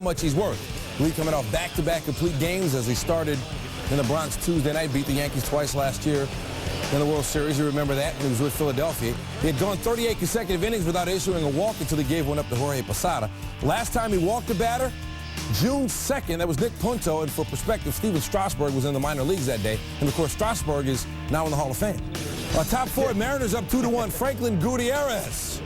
much he's worth. Lee coming off back-to-back complete games as he started in the Bronx Tuesday night, beat the Yankees twice last year in the World Series. You remember that when he was with Philadelphia. He had gone 38 consecutive innings without issuing a walk until he gave one up to Jorge Posada. Last time he walked a batter, June 2nd, that was Nick Punto, and for perspective, Steven Strasburg was in the minor leagues that day. And, of course, Strasburg is now in the Hall of Fame. Top four, Mariners up 2-1. Franklin Gutierrez,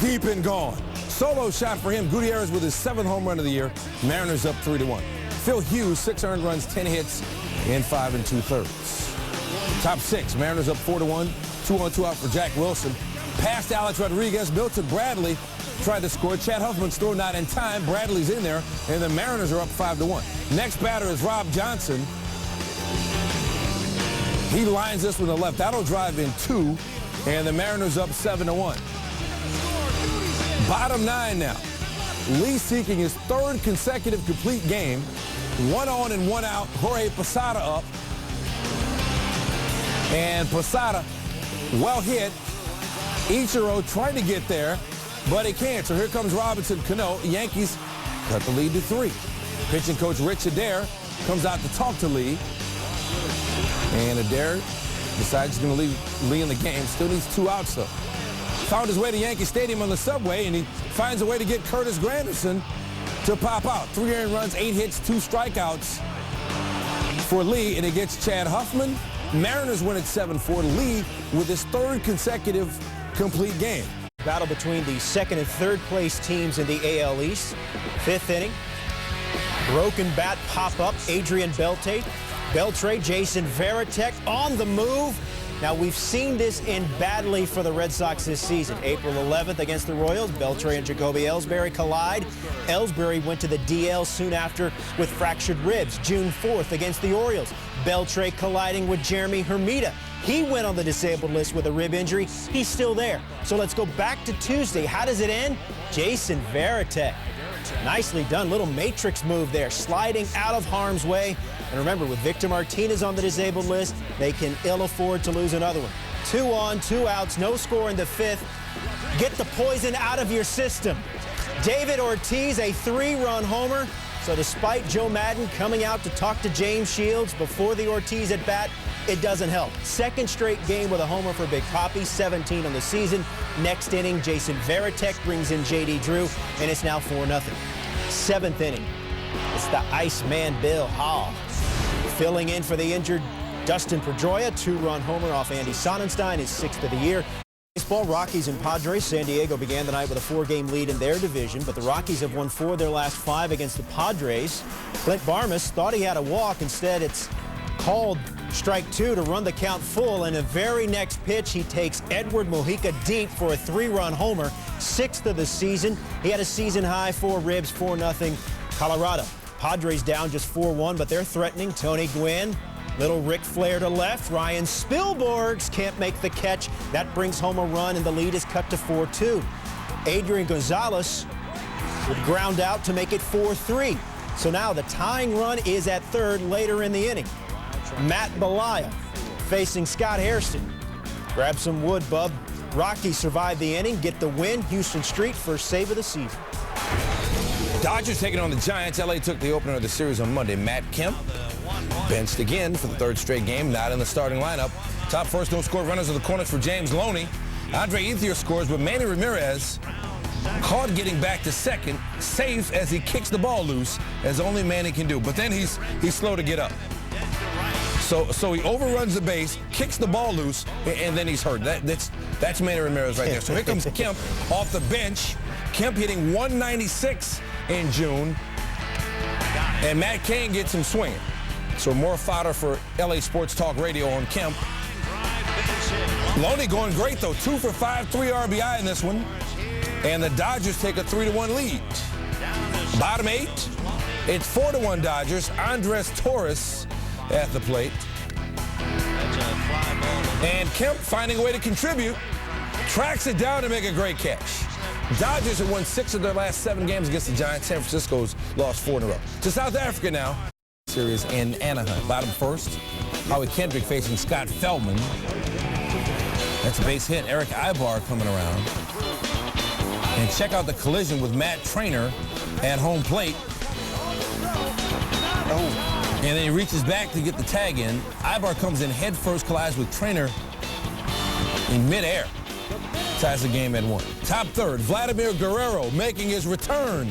deep and gone. Solo shot for him. Gutierrez with his 7th home run of the year. Mariners up 3-1. Phil Hughes, 6 earned runs, 10 hits in 5 2/3. Top 6, Mariners up 4-1. 2-on-2 out for Jack Wilson. Past Alex Rodriguez, Milton Bradley tried to score. Chad Huffman's throw not in time. Bradley's in there, and the Mariners are up 5-1. Next batter is Rob Johnson. He lines this with the left. That'll drive in 2, and the Mariners up 7-1. Bottom 9 now. Lee seeking his 3rd consecutive complete game. 1 on and 1 out. Jorge Posada up. And Posada, well hit. Ichiro trying to get there, but he can't. So here comes Robinson Cano. Yankees cut the lead to 3. Pitching coach Rich Adair comes out to talk to Lee. And Adair decides he's going to leave Lee in the game. Still needs 2 outs, though. Found his way to Yankee Stadium on the subway, and he finds a way to get Curtis Granderson to pop out. 3 earned runs, 8 hits, 2 strikeouts for Lee, and it gets Chad Huffman. Mariners win at 7-4. Lee with his 3rd consecutive complete game. Battle between the 2nd and 3rd place teams in the AL East. 5th inning. Broken bat pop-up. Adrian Beltre, Jason Varitek on the move. Now, we've seen this end badly for the Red Sox this season. April 11th against the Royals, Beltre and Jacoby Ellsbury collide. Ellsbury went to the DL soon after with fractured ribs. June 4th against the Orioles, Beltre colliding with Jeremy Hermida. He went on the disabled list with a rib injury. He's still there. So let's go back to Tuesday. How does it end? Jason Varitek. Nicely done. Little matrix move there, sliding out of harm's way. And remember, with Victor Martinez on the disabled list, they can ill afford to lose another one. 2 on, 2 outs, no score in the 5th. Get the poison out of your system. David Ortiz, a 3-run homer. So despite Joe Madden coming out to talk to James Shields before the Ortiz at bat, it doesn't help. 2nd straight game with a homer for Big Papi, 17 on the season. Next inning, Jason Varitek brings in J.D. Drew, and it's now 4-0. 7th inning, it's the Iceman Bill Hall. Filling in for the injured Dustin Pedroia, 2-run homer off Andy Sonnenstein, his 6th of the year. Baseball, Rockies and Padres. San Diego began the night with a 4-game lead in their division, but the Rockies have won 4 of their last 5 against the Padres. Clint Barmas thought he had a walk. Instead, it's called strike 2 to run the count full, and the very next pitch he takes Edward Mojica deep for a 3-run homer, 6th of the season. He had a season high, 4 ribs, 4-0 Colorado. Padres down just 4-1, but they're threatening. Tony Gwynn, little Ric Flair to left. Ryan Spielborgs can't make the catch. That brings home a run, and the lead is cut to 4-2. Adrian Gonzalez would ground out to make it 4-3. So now the tying run is at 3rd later in the inning. Matt Belaya facing Scott Hairston. Grab some wood, bub. Rockies survive the inning, get the win. Houston Street, first save of the season. Dodgers taking on the Giants. L.A. took the opener of the series on Monday. Matt Kemp benched again for the 3rd straight game, not in the starting lineup. Top first no-score runners in the corners for James Loney. Andre Ethier scores, but Manny Ramirez caught getting back to 2nd, safe as he kicks the ball loose, as only Manny can do. But then he's slow to get up. So he overruns the base, kicks the ball loose, and then he's hurt. That's Manny Ramirez right there. So here comes Kemp off the bench. Kemp hitting 196 in June. And Matt Cain gets him swinging. So more fodder for LA Sports Talk Radio on Kemp. Loney going great, though. 2 for 5, 3 RBI in this one. And the Dodgers take a 3-1 lead. Bottom 8, it's 4-1 Dodgers. Andres Torres at the plate. And Kemp finding a way to contribute. Tracks it down to make a great catch. Dodgers have won 6 of their last 7 games against the Giants. San Francisco's lost 4 in a row. To South Africa now. Series in Anaheim. Bottom 1st, Howie Kendrick facing Scott Feldman. That's a base hit. Eric Ibar coming around. And check out the collision with Matt Trainer at home plate. And then he reaches back to get the tag in. Ibar comes in head first, collides with Trainer in midair. Ties the game at 1. Top third, Vladimir Guerrero making his return.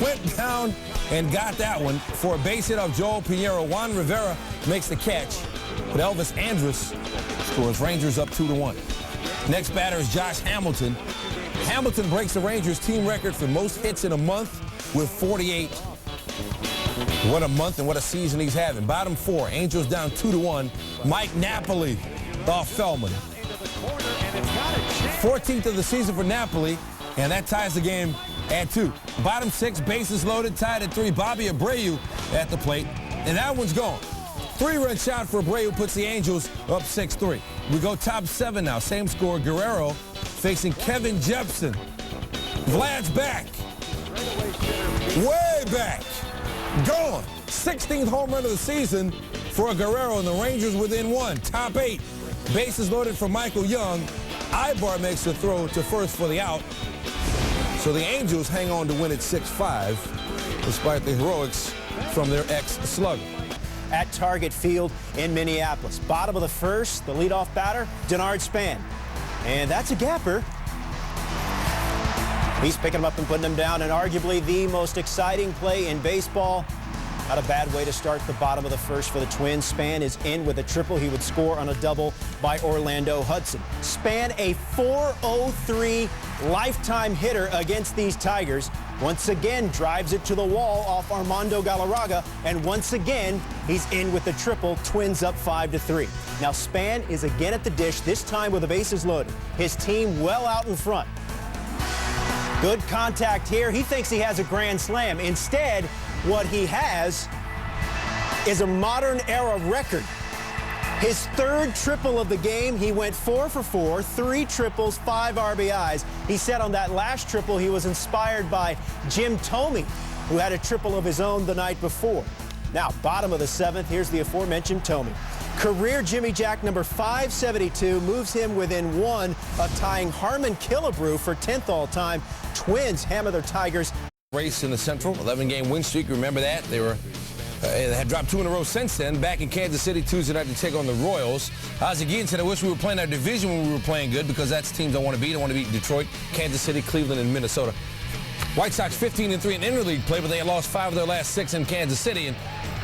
Went down and got that one for a base hit off Joel Pinheiro. Juan Rivera makes the catch, but Elvis Andrus scores. Rangers up 2-1. Next batter is Josh Hamilton. Hamilton breaks the Rangers team record for most hits in a month with 48. What a month and what a season he's having. Bottom 4, Angels down 2-1. Mike Napoli off Feldman. 14th of the season for Napoli, and that ties the game at 2. Bottom 6, bases loaded, tied at 3. Bobby Abreu at the plate, and that one's gone. 3-run shot for Abreu puts the Angels up 6-3. We go top 7 now. Same score, Guerrero facing Kevin Jepsen. Vlad's back. Way back. Gone. 16th home run of the season for Guerrero, and the Rangers within 1. Top 8. Bases loaded for Michael Young. Ibar makes the throw to first for the out. So the Angels hang on to win at 6-5, despite the heroics from their ex-slugger. At Target Field in Minneapolis. Bottom of the first, the leadoff batter, Denard Span. And that's a gapper. He's picking them up and putting them down, and arguably the most exciting play in baseball. Not a bad way to start the bottom of the first for the Twins. Span is in with a triple. He would score on a double by Orlando Hudson. Span, a .403 lifetime hitter against these Tigers. Once again, drives it to the wall off Armando Galarraga, and once again, he's in with the triple. Twins up 5-3. Now, Span is again at the dish, this time with the bases loaded. His team well out in front. Good contact here. He thinks he has a grand slam. Instead, what he has is a modern era record. His third triple of the game. He went 4 for 4, 3 triples, 5 RBIs. He said on that last triple he was inspired by Jim Thome, who had a triple of his own the night before. Now, bottom of the 7th, here's the aforementioned Thome. Career Jimmy Jack number 572 moves him within 1 of tying Harmon Killebrew for 10th all-time. Twins hammer their Tigers. Race in the Central, 11-game win streak. Remember that? They had dropped 2 in a row since then. Back in Kansas City Tuesday night to take on the Royals. Ozzie Guillen said, I wish we were playing our division when we were playing good, because that's teams I want to beat. I want to beat Detroit, Kansas City, Cleveland, and Minnesota. White Sox 15-3 in interleague play, but they had lost 5 of their last 6 in Kansas City. And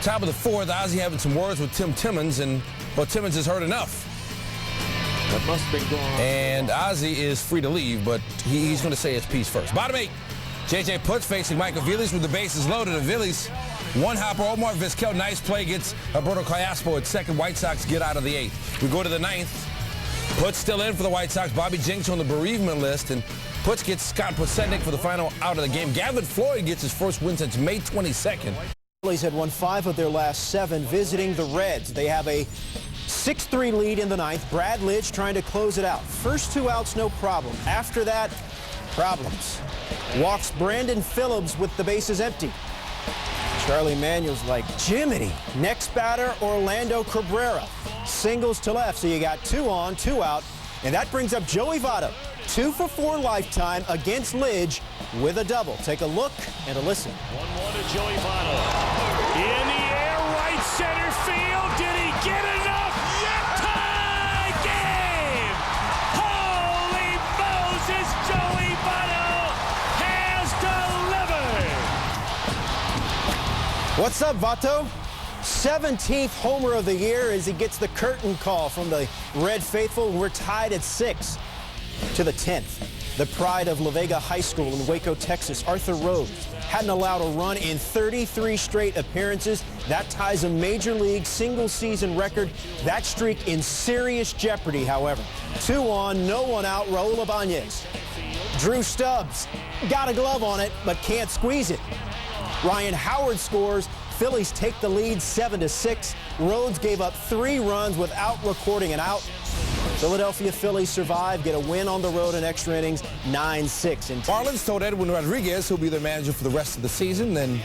top of the 4th, Ozzie having some words with Tim Timmons, and, well, Timmons has heard enough. That must have been going on. And Ozzie is free to leave, but he's going to say his piece first. Bottom 8, J.J. Putz facing Michael Aviles with the bases loaded. Aviles, one hopper, Omar Vizquel, nice play, gets Alberto Callaspo at second. White Sox get out of the 8th. We go to the 9th. Putz still in for the White Sox. Bobby Jenks on the bereavement list, and Putz gets Scott Podsednik for the final out of the game. Gavin Floyd gets his first win since May 22nd. Phillies had won 5 of their last 7 visiting the Reds. They have a 6-3 lead in the 9th. Brad Lidge trying to close it out. First 2 outs, no problem. After that, problems. Walks Brandon Phillips with the bases empty. Charlie Manuel's like, Jiminy. Next batter, Orlando Cabrera. Singles to left, so you got 2 on, 2 out. And that brings up Joey Votto. 2 for 4 lifetime against Lidge with a double. Take a look and a listen. 1-1 to Joey Votto. In the air, right center field. Did he get enough? Tie game! Holy Moses, Joey Votto has delivered! What's up, Votto? 17th homer of the year as he gets the curtain call from the Red Faithful. We're tied at 6 to the 10th. The pride of La Vega High School in Waco, Texas, Arthur Rhodes, hadn't allowed a run in 33 straight appearances. That ties a major league single-season record. That streak in serious jeopardy, however. 2 on, no one out, Raul Ibanez. Drew Stubbs got a glove on it, but can't squeeze it. Ryan Howard scores. Phillies take the lead 7-6. Rhodes gave up 3 runs without recording an out. Philadelphia Phillies survive, get a win on the road in extra innings, 9-6. Marlins told Edwin Rodriguez he'll be their manager for the rest of the season. Then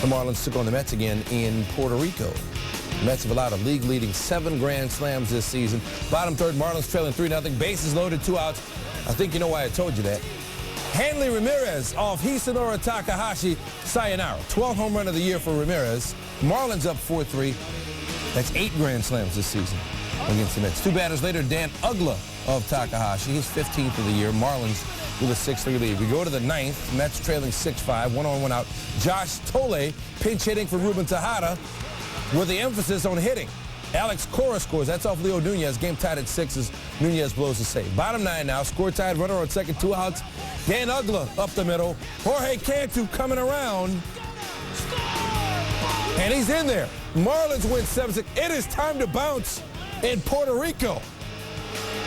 the Marlins took on the Mets again in Puerto Rico. The Mets have allowed a league-leading 7 grand slams this season. Bottom 3rd, Marlins trailing 3-0. Bases loaded, 2 outs. I think you know why I told you that. Hanley Ramirez off Hisanori Takahashi. Sayonara. 12th home run of the year for Ramirez. Marlins up 4-3. That's 8 grand slams this season against the Mets. 2 batters later, Dan Uggla of Takahashi. His 15th of the year. Marlins with a 6-3 lead. We go to the 9th. Mets trailing 6-5. 1 on, 1 out. Josh Tolle pinch hitting for Ruben Tejada with the emphasis on hitting. Alex Cora scores. That's off Leo Nunez. Game tied at 6 as Nunez blows the save. Bottom 9 now. Score tied. Runner on second. 2 outs. Dan Uggla up the middle. Jorge Cantu coming around. And he's in there. Marlins win 7-6. It is time to bounce in Puerto Rico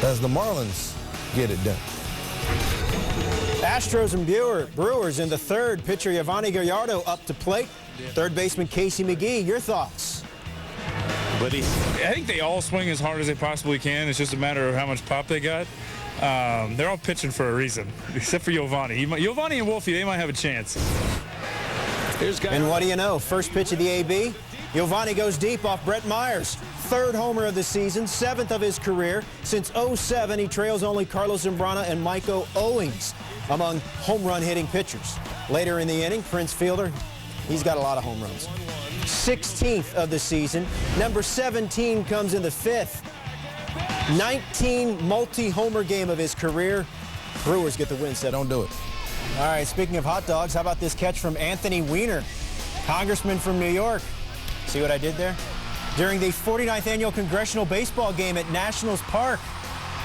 as the Marlins get it done. Astros and Brewers in the 3rd. Pitcher Yovani Gallardo up to plate. 3rd baseman Casey McGee. Your thoughts? I think they all swing as hard as they possibly can. It's just a matter of how much pop they got. They're all pitching for a reason, except for Yovani. Yovani and Wolfie, they might have a chance. And what do you know? First pitch of the AB. Yovani goes deep off Brett Myers. 3rd homer of the season, 7th of his career. Since 07, he trails only Carlos Zambrana and Michael Owings among home run hitting pitchers. Later in the inning, Prince Fielder, he's got a lot of home runs. 16th of the season. Number 17 comes in the 5th. 19 multi-homer game of his career. Brewers get the win set. Don't do it. All right, speaking of hot dogs, how about this catch from Anthony Weiner, congressman from New York? See what I did there? During the 49th annual congressional baseball game at Nationals Park,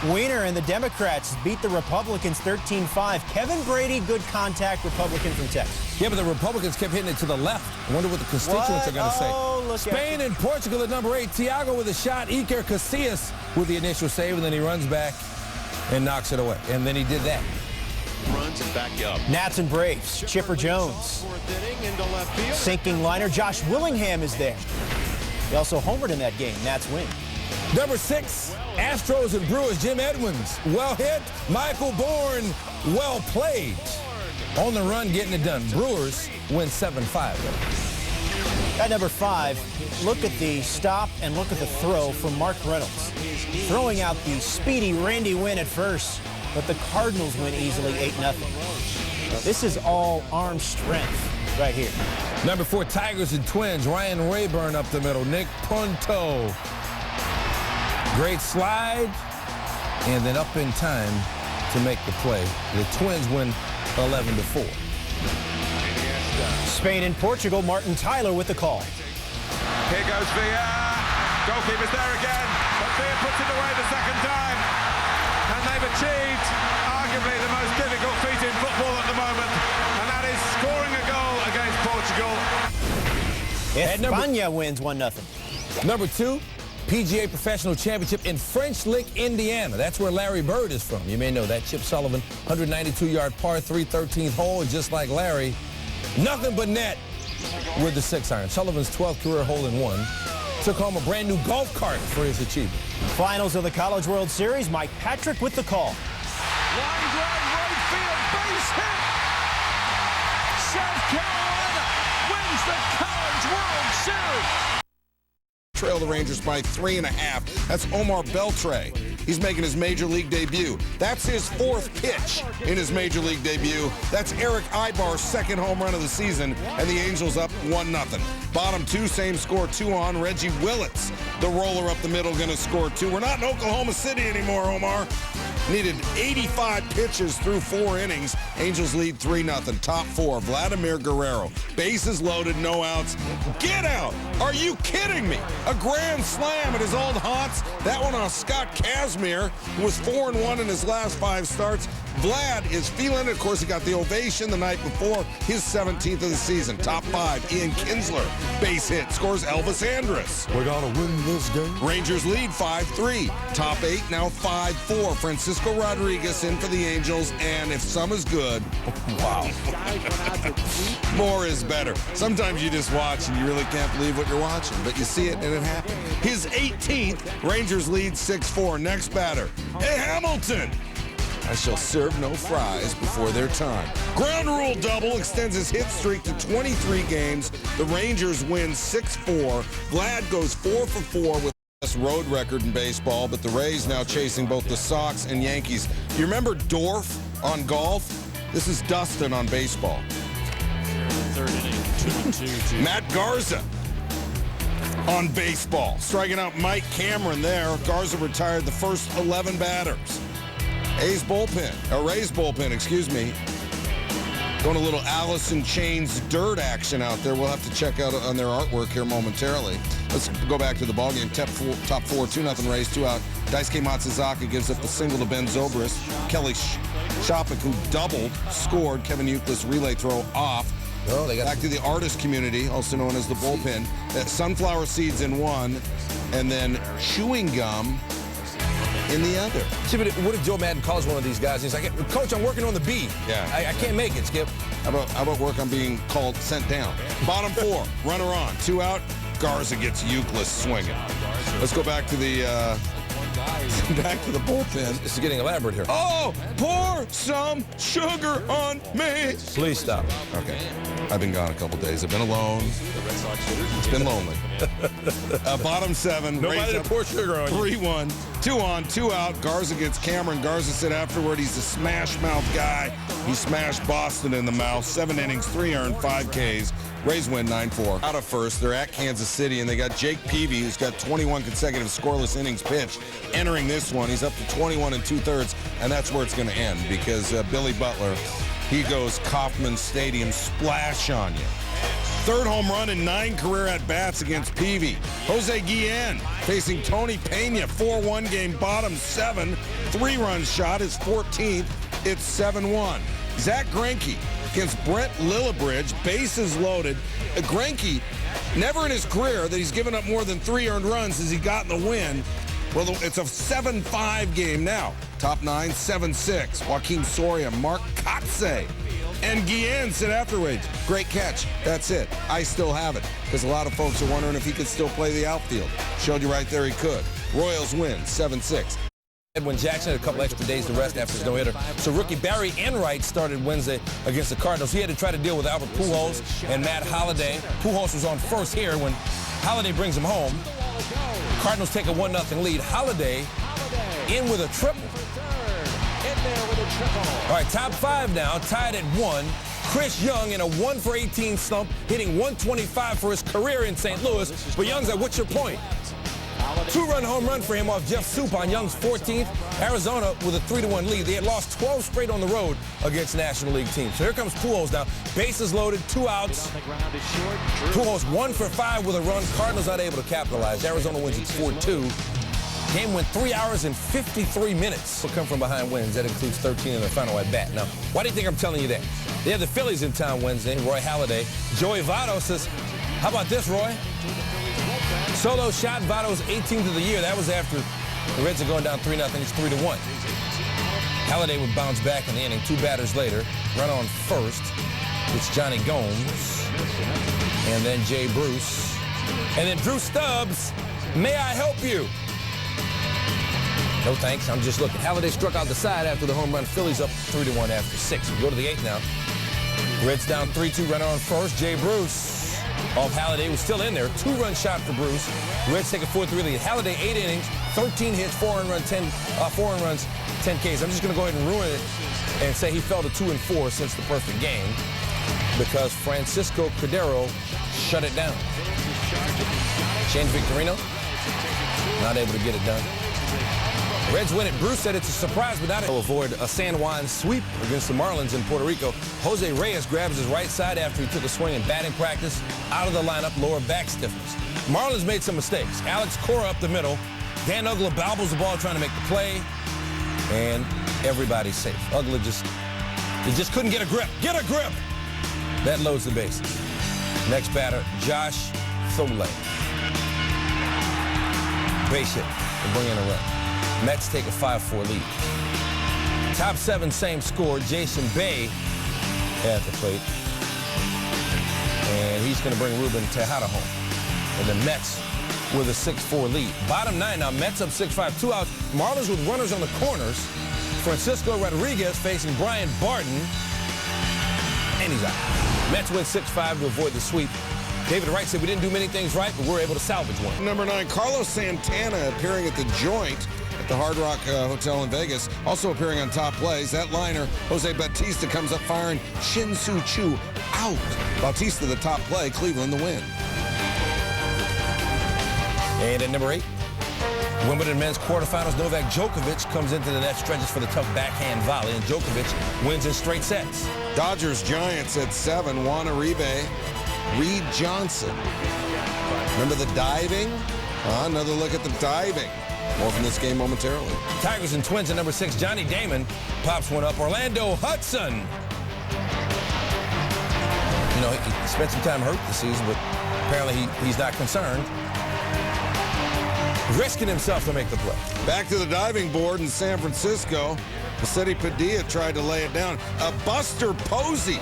Weiner and the Democrats beat the Republicans 13-5. Kevin Brady, good contact Republican from Texas. Yeah, but the Republicans kept hitting it to the left. I wonder what the constituents are going to say. Spain and Portugal at number 8. Thiago with a shot. Iker Casillas with the initial save, and then he runs back and knocks it away. And then he did that. Runs and back up. Nats and Braves. Chipper Jones. Sinking liner. Josh Willingham is there. He also homered in that game. Nats win. Number 6, Astros and Brewers. Jim Edmonds, well hit. Michael Bourne, well played. On the run, getting it done. Brewers win 7-5. At number 5, look at the stop and look at the throw from Mark Reynolds. Throwing out the speedy Randy Wynn at first, but the Cardinals win easily 8-0. This is all arm strength right here. Number 4, Tigers and Twins. Ryan Rayburn up the middle. Nick Punto. Great slide, and then up in time to make the play. The Twins win 11-4. Spain and Portugal. Martin Tyler with the call. Here goes Villa. Goalkeeper's there again, but Villa puts it away the second time. And they've achieved arguably the most difficult feat in football at the moment, and that is scoring a goal against Portugal. España wins 1-0. Number 2, PGA Professional Championship in French Lick, Indiana. That's where Larry Bird is from. You may know that. Chip Sullivan, 192-yard par 3, 13th hole, and just like Larry, nothing but net with the 6-iron. Sullivan's 12th career hole-in-one. Took home a brand new golf cart for his achievement. Finals of the College World Series. Mike Patrick with the call. Line drive, right field, base hit. South Carolina wins the College World Series. Trail the Rangers by 3.5. That's Omar Beltre. He's making his Major League debut. That's his 4th pitch in his Major League debut. That's Eric Ibar's 2nd home run of the season, and the Angels up 1-0. Bottom 2, same score, 2 on. Reggie Willits, the roller up the middle, going to score 2. We're not in Oklahoma City anymore, Omar. Needed 85 pitches through 4 innings. Angels lead 3-0. Top 4, Vladimir Guerrero. Bases loaded, no outs. Get out! Are you kidding me? A grand slam at his old haunts. That one on Scott Kazmir, who was 4-1 in his last 5 starts. Vlad is feeling it. Of course, he got the ovation the night before, his 17th of the season. Top 5, Ian Kinsler. Base hit, scores Elvis Andrus. We're going to win this game. Rangers lead 5-3. Top 8, now 5-4. Francisco Rodriguez in for the Angels, and if some is good, wow. More is better. Sometimes you just watch and you really can't believe what you're watching, but you see it and it happened. His 18th, Rangers lead 6-4. Next batter, hey, Hamilton. I shall serve no fries before their time. Ground rule double extends his hit streak to 23 games. The Rangers win 6-4. Vlad goes 4 for 4 with the road record in baseball, but the Rays now chasing both the Sox and Yankees. You remember Dorf on golf? This is Dustin on baseball. Third inning, 2-2. Matt Garza on baseball. Striking out Mike Cameron there. Garza retired the first 11 batters. Ray's bullpen, excuse me. Going a little Alice in Chains dirt action out there. We'll have to check out on their artwork here momentarily. Let's go back to the ballgame. Top four, 2-0 Rays, 2 out. Daisuke Matsuzaka gives up the single to Ben Zobrist. Kelly Shopik, who doubled, scored. Kevin Youkilis relay throw off. Oh, they got back to the artist community, also known as the bullpen. Sunflower seeds in one, and then chewing gum in the other. See, but what if Joe Madden calls one of these guys? He's like, Coach, I'm working on the B. Yeah. I can't make it, Skip. How about work on being called sent down? Bottom four, runner on, 2 out. Garza gets Youkilis swinging. Let's go back to the bullpen. This is getting elaborate here. Oh, pour some sugar on me. Please stop. Okay. I've been gone a couple days. I've been alone. It's been lonely. Bottom 7. Nobody to pour sugar on you. 3-1. 2 on, 2 out. Garza gets Cameron. Garza said afterward he's a smash mouth guy. He smashed Boston in the mouth. 7 innings, 3 earned, 5 Ks. Rays win 9-4. Out of first, they're at Kansas City, and they got Jake Peavy, who's got 21 consecutive scoreless innings pitched, entering this one. He's up to 21 2/3, and that's where it's going to end because Billy Butler, he goes Kauffman Stadium splash on you. Third home run in 9 career at-bats against Peavy. Jose Guillen facing Tony Pena, 4-1 game, bottom 7. 3-run shot, his 14th. It's 7-1. Zach Greinke against Brent Lillibridge, bases loaded. Greinke, never in his career that he's given up more than 3 earned runs has he gotten the win. Well, it's a 7-5 game now. Top 9, 7-6. Joaquin Soria, Mark Kotze. And Guillen said afterwards, great catch. That's it. I still have it. Because a lot of folks are wondering if he could still play the outfield. Showed you right there he could. Royals win 7-6. Edwin Jackson had a couple extra days to rest after his no-hitter. So rookie Barry Enright started Wednesday against the Cardinals. He had to try to deal with Albert Pujols and Matt Holliday. Pujols was on first here when Holliday brings him home. Cardinals take a 1-0 lead. Holliday in with a triple. All right, top 5 now, tied at 1. Chris Young in a 1-for-18 slump, hitting 125 for his career in St. Louis. But Young's like, what's your point? 2-run home run for him off Jeff Soup on Young's 14th. Arizona with a 3-1 lead. They had lost 12 straight on the road against National League teams. So here comes Pujols now. Bases loaded, 2 outs. Pujols 1 for 5 with a run. Cardinals not able to capitalize. Arizona wins it 4-2. Game went 3 hours and 53 minutes. Will come from behind wins. That includes 13 in the final at bat. Now, why do you think I'm telling you that? They have the Phillies in town Wednesday. Roy Halladay. Joey Votto says, how about this, Roy? Solo shot, Votto's 18th of the year. That was after the Reds are going down 3-0. It's 3-1. Halladay would bounce back in the inning. 2 batters later. Run on first. It's Johnny Gomes. And then Jay Bruce. And then Drew Stubbs. May I help you? No thanks, I'm just looking. Halladay struck out the side after the home run. Phillies up 3-1 after 6. We go to the 8th now. Reds down 3-2, runner on first. Jay Bruce off Halladay was still in there. 2-run shot for Bruce. Reds take a 4-3 lead. Halladay 8 innings, 13 hits, 4 earned runs, 10 Ks. I'm just going to go ahead and ruin it and say he fell to 2-4 since the perfect game because Francisco Cordero shut it down. Shane Victorino not able to get it done. Reds win it. Bruce said it's a surprise, but not to avoid a San Juan sweep against the Marlins in Puerto Rico. Jose Reyes grabs his right side after he took a swing in batting practice. Out of the lineup, lower back stiffness. Marlins made some mistakes. Alex Cora up the middle. Dan Uggla bobbles the ball trying to make the play. And everybody's safe. Uggla just couldn't get a grip. Get a grip! That loads the bases. Next batter, Josh Thole. Base hit to bring in a run. Mets take a 5-4 lead. Top 7, same score. Jason Bay at the plate. And he's going to bring Ruben Tejada home. And the Mets with a 6-4 lead. Bottom 9 now, Mets up 6-5, 2 outs. Marlins with runners on the corners. Francisco Rodriguez facing Brian Barton. And he's out. Mets win 6-5 to avoid the sweep. David Wright said we didn't do many things right, but we're able to salvage one. Number 9, Carlos Santana appearing at the joint at the Hard Rock Hotel in Vegas. Also appearing on Top Plays, that liner, Jose Bautista, comes up firing Shin Soo Choo out. Bautista the top play, Cleveland the win. And at number 8, Wimbledon men's quarterfinals, Novak Djokovic comes into the net, stretches for the tough backhand volley, and Djokovic wins in straight sets. Dodgers Giants at 7, Juan Uribe, Reed Johnson. Remember the diving? Another look at the diving. More from this game momentarily. Tigers and Twins at number 6, Johnny Damon pops one up. Orlando Hudson. You know, he spent some time hurt this season, but apparently he's not concerned. Risking himself to make the play. Back to the diving board in San Francisco. Massetti Padilla tried to lay it down. Buster Posey.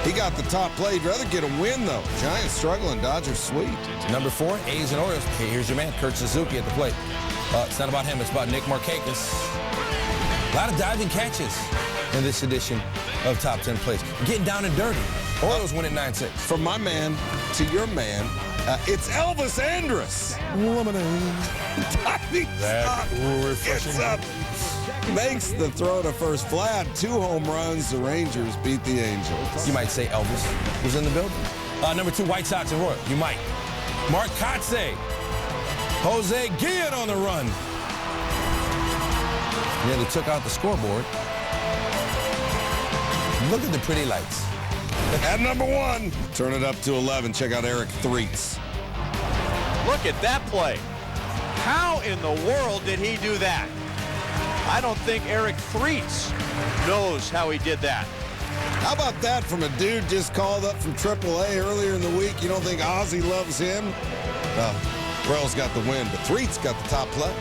He got the top play. He'd rather get a win, though. Giants struggling. Dodgers sweet. Number 4, A's and Orioles. Okay, here's your man, Kurt Suzuki at the plate. It's not about him. It's about Nick Markakis. A lot of diving catches in this edition of Top 10 Plays. Getting down and dirty. Orioles win at 9-6. From my man to your man, it's Elvis Andrus. Diving stop. Gets up. Makes the throw to first flat. 2 home runs. The Rangers beat the Angels. You might say Elvis was in the building. Number 2, White Sox and Royals. You might. Mark Kotze. Jose Guillen on the run. Nearly took out the scoreboard. Look at the pretty lights. At number 1, turn it up to 11. Check out Eric Threets. Look at that play. How in the world did he do that? I don't think Eric Threets knows how he did that. How about that from a dude just called up from AAA earlier in the week? You don't think Ozzie loves him? Well, Royals got the win, but Threets got the top play.